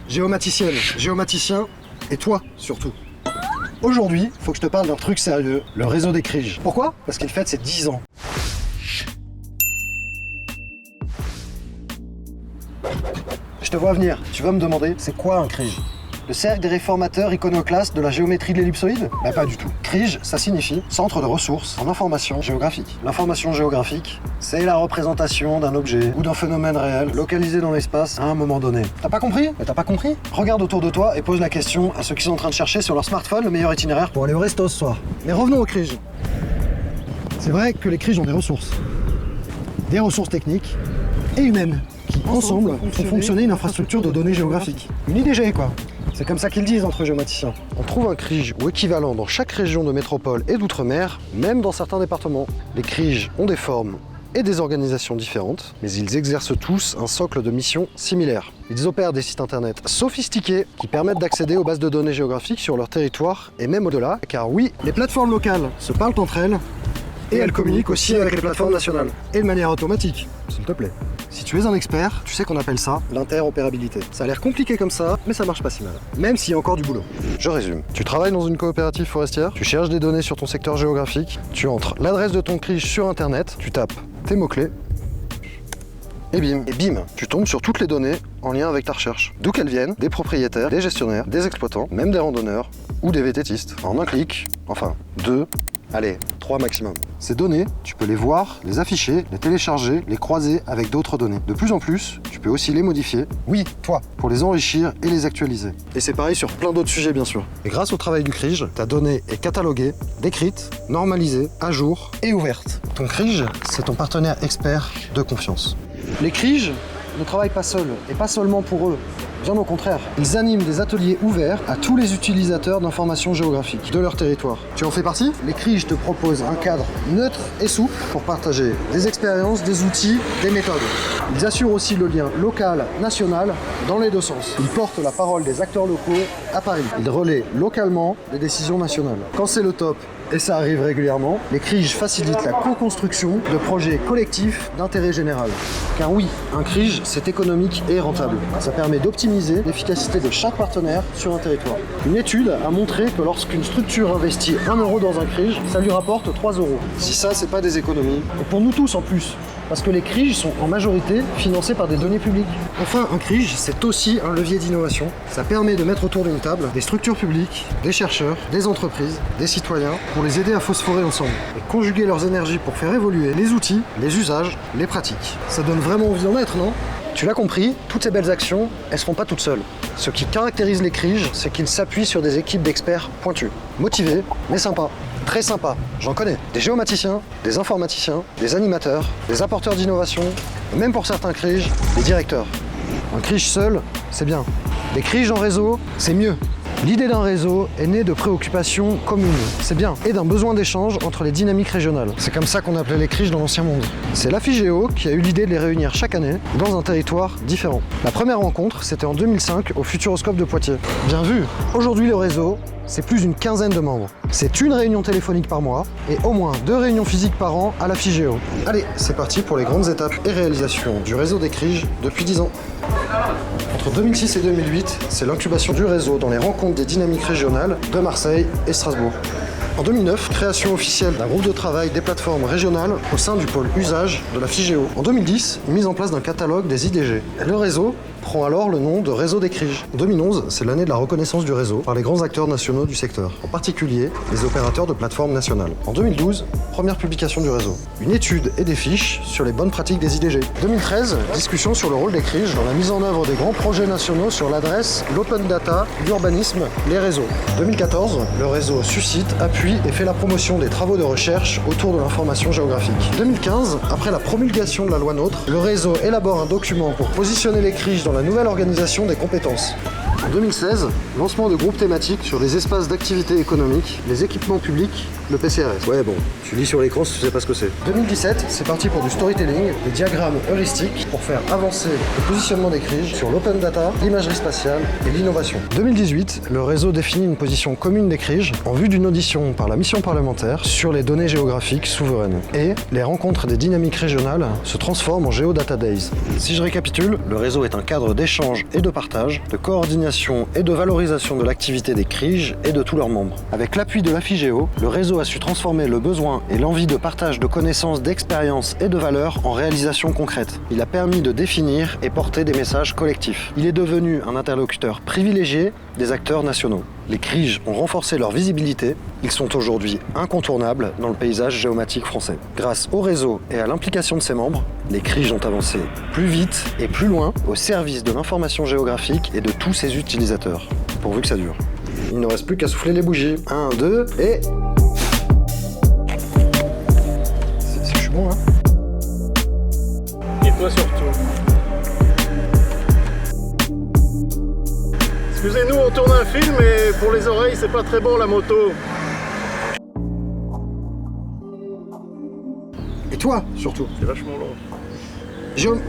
Géomaticienne, géomaticien, et toi surtout. Aujourd'hui, faut que je te parle d'un truc sérieux, le réseau des Kriges. Pourquoi? Parce qu'il fête ses 10 ans. Je te vois venir, tu vas me demander, c'est quoi un Krige? Le cercle des réformateurs iconoclastes de la géométrie de l'ellipsoïde? Bah pas du tout. Krige, ça signifie centre de ressources en information géographique. L'information géographique, c'est la représentation d'un objet ou d'un phénomène réel localisé dans l'espace à un moment donné. T'as pas compris? Bah t'as pas compris? Regarde autour de toi et pose la question à ceux qui sont en train de chercher sur leur smartphone le meilleur itinéraire pour aller au resto ce soir. Mais revenons aux Kriges. C'est vrai que les Kriges ont des ressources techniques et humaines, qui ensemble font fonctionner une infrastructure de données géographiques. Une IDG quoi. C'est comme ça qu'ils disent entre géomaticiens. On trouve un Krige ou équivalent dans chaque région de métropole et d'outre-mer, même dans certains départements. Les Kriges ont des formes et des organisations différentes, mais ils exercent tous un socle de missions similaires. Ils opèrent des sites internet sophistiqués qui permettent d'accéder aux bases de données géographiques sur leur territoire et même au-delà, car oui, les plateformes locales se parlent entre elles et elles communiquent aussi avec les plateformes nationales. Et de manière automatique, s'il te plaît. Si tu es un expert, tu sais qu'on appelle ça l'interopérabilité. Ça a l'air compliqué comme ça, mais ça marche pas si mal. Même s'il y a encore du boulot. Je résume. Tu travailles dans une coopérative forestière, tu cherches des données sur ton secteur géographique, tu entres l'adresse de ton Krige sur internet, tu tapes tes mots-clés, et bim, tu tombes sur toutes les données en lien avec ta recherche. D'où qu'elles viennent, des propriétaires, des gestionnaires, des exploitants, même des randonneurs ou des vététistes. En un clic, enfin 2, allez, 3 maximum. Ces données, tu peux les voir, les afficher, les télécharger, les croiser avec d'autres données. De plus en plus, tu peux aussi les modifier, oui, toi, pour les enrichir et les actualiser. Et c'est pareil sur plein d'autres sujets, bien sûr. Et grâce au travail du Krige, ta donnée est cataloguée, décrite, normalisée, à jour et ouverte. Ton Krige, c'est ton partenaire expert de confiance. Les Kriges ne travaillent pas seuls, et pas seulement pour eux. Bien au contraire, ils animent des ateliers ouverts à tous les utilisateurs d'informations géographiques de leur territoire. Tu en fais partie? Les Kriges te proposent un cadre neutre et souple pour partager des expériences, des outils, des méthodes. Ils assurent aussi le lien local-national dans les deux sens. Ils portent la parole des acteurs locaux à Paris. Ils relaient localement les décisions nationales. Quand c'est le top, et ça arrive régulièrement, les Kriges facilitent la co-construction de projets collectifs d'intérêt général. Car oui, un Krige, c'est économique et rentable. Ça permet d'optimiser l'efficacité de chaque partenaire sur un territoire. Une étude a montré que lorsqu'une structure investit 1 euro dans un Krige, ça lui rapporte 3 euros. Si ça, c'est pas des économies. Et pour nous tous en plus. Parce que les Kriges sont en majorité financés par des données publiques. Enfin, un Krige, c'est aussi un levier d'innovation. Ça permet de mettre autour d'une table des structures publiques, des chercheurs, des entreprises, des citoyens, pour les aider à phosphorer ensemble et conjuguer leurs énergies pour faire évoluer les outils, les usages, les pratiques. Ça donne vraiment envie d'en être, non? Tu l'as compris, toutes ces belles actions, elles se font pas toutes seules. Ce qui caractérise les Kriges, c'est qu'ils s'appuient sur des équipes d'experts pointus, motivés, mais sympas. Très sympa, j'en connais. Des géomaticiens, des informaticiens, des animateurs, des apporteurs d'innovation, et même pour certains Kriges, des directeurs. Un Krige seul, c'est bien. Des Kriges en réseau, c'est mieux. L'idée d'un réseau est née de préoccupations communes, c'est bien, et d'un besoin d'échange entre les dynamiques régionales. C'est comme ça qu'on appelait les Kriges dans l'ancien monde. C'est la FIGEO qui a eu l'idée de les réunir chaque année dans un territoire différent. La première rencontre, c'était en 2005 au Futuroscope de Poitiers. Bien vu, aujourd'hui le réseau, c'est plus d'une quinzaine de membres. C'est une réunion téléphonique par mois et au moins 2 réunions physiques par an à la FIGEO. Allez, c'est parti pour les grandes étapes et réalisations du réseau des Kriges depuis 10 ans. Entre 2006 et 2008, c'est l'incubation du réseau dans les rencontres des dynamiques régionales de Marseille et Strasbourg. En 2009, création officielle d'un groupe de travail des plateformes régionales au sein du pôle usage de la FIGEO. En 2010, mise en place d'un catalogue des IDG. Le réseau prend alors le nom de Réseau des Kriges. En 2011, c'est l'année de la reconnaissance du réseau par les grands acteurs nationaux du secteur, en particulier les opérateurs de plateformes nationales. En 2012, première publication du réseau. Une étude et des fiches sur les bonnes pratiques des IDG. 2013, discussion sur le rôle des Kriges dans la mise en œuvre des grands projets nationaux sur l'adresse, l'open data, l'urbanisme, les réseaux. 2014, le réseau suscite, appuie et fait la promotion des travaux de recherche autour de l'information géographique. 2015, après la promulgation de la loi NOTRe, le réseau élabore un document pour positionner les Kriges dans la nouvelle organisation des compétences. En 2016, lancement de groupes thématiques sur les espaces d'activité économique, les équipements publics, le PCRS. Ouais bon, tu lis sur l'écran si tu sais pas ce que c'est. 2017, c'est parti pour du storytelling, des diagrammes heuristiques pour faire avancer le positionnement des criges sur l'open data, l'imagerie spatiale et l'innovation. 2018, le réseau définit une position commune des criges en vue d'une audition par la mission parlementaire sur les données géographiques souveraines. Et les rencontres des dynamiques régionales se transforment en Geodata Days. Si je récapitule, le réseau est un cadre d'échange et de partage, de coordination et de valorisation de l'activité des criges et de tous leurs membres. Avec l'appui de l'AFIGEO, le réseau a su transformer le besoin et l'envie de partage de connaissances, d'expériences et de valeurs en réalisations concrètes. Il a permis de définir et porter des messages collectifs. Il est devenu un interlocuteur privilégié des acteurs nationaux. Les criges ont renforcé leur visibilité, ils sont aujourd'hui incontournables dans le paysage géomatique français. Grâce au réseau et à l'implication de ses membres, les criges ont avancé plus vite et plus loin au service de l'information géographique et de tous ses utilisateurs. Pourvu que ça dure. Il ne reste plus qu'à souffler les bougies. 1, 2 et... Je suis bon, hein? Et toi surtout. Excusez-nous, on tourne un film et pour les oreilles, c'est pas très bon la moto. Et toi, surtout. C'est vachement long. Géom...